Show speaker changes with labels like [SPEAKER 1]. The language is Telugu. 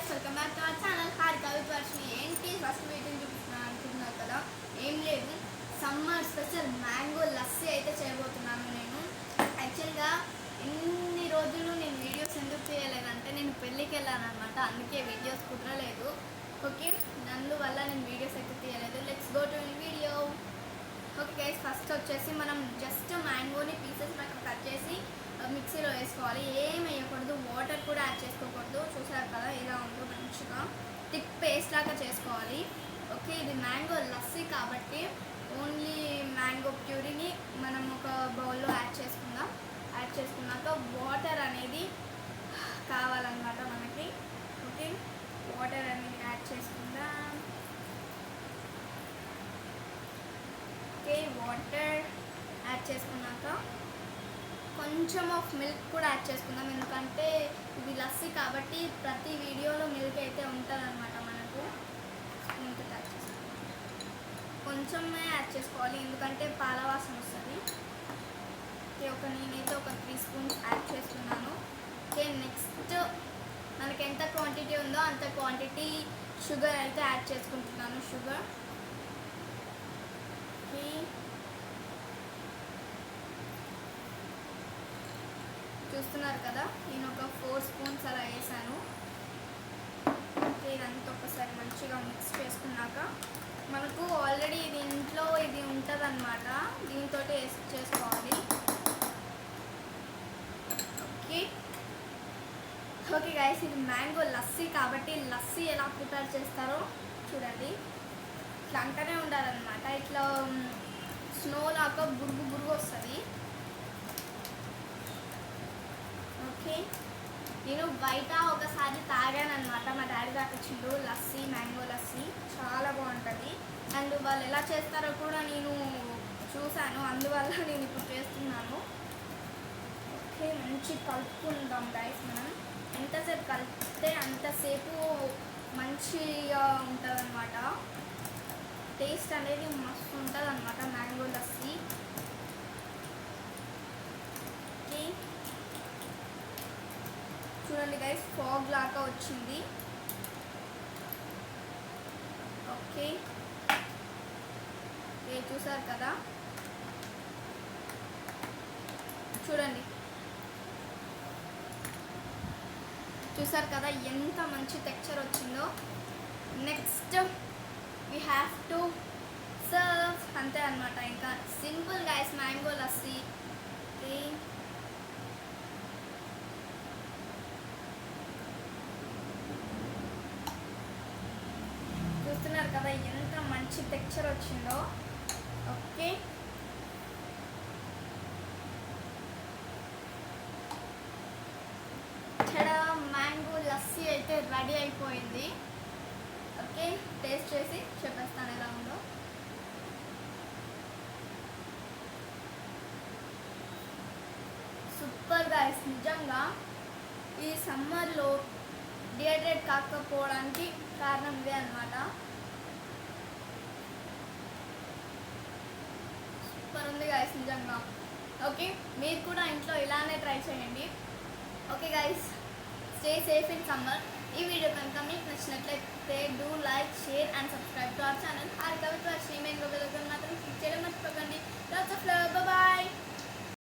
[SPEAKER 1] Welcome back to our channel Harika with Varshini. ఏంటి ఫస్ట్ వీటిని చూపిస్తున్నాను అనుకుంటున్నారు కదా, ఏం లేదు, సమ్మర్ స్పెషల్ మ్యాంగో లస్సీ అయితే చేయబోతున్నాను నేను. యాక్చువల్గా ఇన్ని రోజులు నేను వీడియోస్ ఎందుకు చేయలేదంటే నేను పెళ్ళికి వెళ్ళాను అనమాట, అందుకే వీడియోస్ కుదరలేదు. ఓకే, అందువల్ల నేను వీడియోస్ అయితే తీయలేదు. Let's go to video. Okay guys, first వచ్చేసి మనం జస్ట్ మ్యాంగోని పీసెస్ కట్ చేసి మిక్సీలో వేసుకోవాలి. ఏం వేయకూడదు, వాటర్ కూడా యాడ్ చేసుకోకూడదు. చూసారు కదా ఇలా ఉందో, మంచిగా థిక్ పేస్ట్ లాగా చేసుకోవాలి. ఓకే, ఇది మ్యాంగో లస్సీ కాబట్టి ఓన్లీ మ్యాంగో ప్యూరీని మనం ఒక బౌల్లో యాడ్ చేసుకుందాం. యాడ్ చేసుకున్నాక వాటర్ అనేది కావాలన్నమాట మనకి. ఓకే, వాటర్ అనేది యాడ్ చేసుకుందాం. ఓకే, వాటర్ యాడ్ చేసుకున్నాక కొంచెం ఆఫ్ మిల్క్ కూడా యాడ్ చేసుకుందాం, ఎందుకంటే ఇది లస్సీ కాబట్టి ప్రతి వీడియోలో మిల్క్ అయితే ఉంటుంది అనమాట మనకు. మిల్క్ యాడ్ చేసుకోవాలి, కొంచెమే యాడ్ చేసుకోవాలి ఎందుకంటే పాల వాసన వస్తుంది. ఓకే, నేనైతే ఒక 3 స్పూన్స్ యాడ్ చేస్తున్నాను. ఓకే, నెక్స్ట్ మనకి ఎంత క్వాంటిటీ ఉందో అంత క్వాంటిటీ షుగర్ అయితే యాడ్ చేసుకుంటున్నాను. షుగర్ చూస్తున్నారు కదా, నేను ఒక 4 స్పూన్స్ అలా వేసాను. ఇదంతా ఒకసారి మంచిగా మిక్స్ చేసుకున్నాక మనకు ఆల్రెడీ ఇది ఇంట్లో ఇది ఉంటుంది అనమాట, దీంతో చేసుకోవాలి. ఓకే ఓకే గైస్, ఇది మ్యాంగో లస్సీ కాబట్టి లస్సీ ఎలా ప్రిపేర్ చేస్తారో చూడండి. ఇట్లా అంటనే ఉండాలన్నమాట, ఇట్లా స్నో లాగా బురుగు బురుగు వస్తుంది. ఓకే, నేను బయట ఒకసారి తాగాను అనమాట, మా డాడీ తాకొచ్చిండు లస్సీ, మ్యాంగో లస్సీ, చాలా బాగుంటుంది. అండ్ వాళ్ళు ఎలా చేస్తారో కూడా నేను చూశాను, అందువల్ల నేను ఇప్పుడు చేస్తున్నాను. ఓకే, మంచి కలుపుకుందాం గైస్. మనం ఎంతసేపు కలిపితే అంతసేపు మంచిగా ఉంటుంది అనమాట, టేస్ట్ అనేది మస్తు ఉంటుంది అనమాట మ్యాంగో లస్సీ. ఓకే, చూడండి గైస్, ఫాగ్ లాగా వచ్చింది. ఓకే, చూసారు కదా, చూడండి చూసారు కదా ఎంత మంచి టెక్స్చర్ వచ్చిందో. Next we have to serve, అంతే అనమాట, ఇంకా simple guys mango lassi. Okay, చూస్తున్నారు కదా ఎంత మంచి టెక్స్చర్ వచ్చిందో. ఓకే, చడా మ్యాంగో లస్సీ అయితే రెడీ అయిపోయింది. ఓకే, టేస్ట్ చేసి చెప్పేస్తాను ఎలా ఉందో. సూపర్ గైస్, నిజంగా ఈ సమ్మర్లో డిహైడ్రేట్ కాకపోవడానికి కారణం ఇదే అనమాట. సూపర్ ఉంది గైస్ నిజంగా. ఓకే, మీరు కూడా ఇంట్లో ఇలానే ట్రై చేయండి. Okay guys, stay safe in summer. ఈ వీడియో కనుక మీకు నచ్చినట్లయితే do like, share and subscribe to our channel Harika with Varshini. Main మాత్రం క్లిక్ చేయడం మర్చిపోకండి. Lots of love, bye.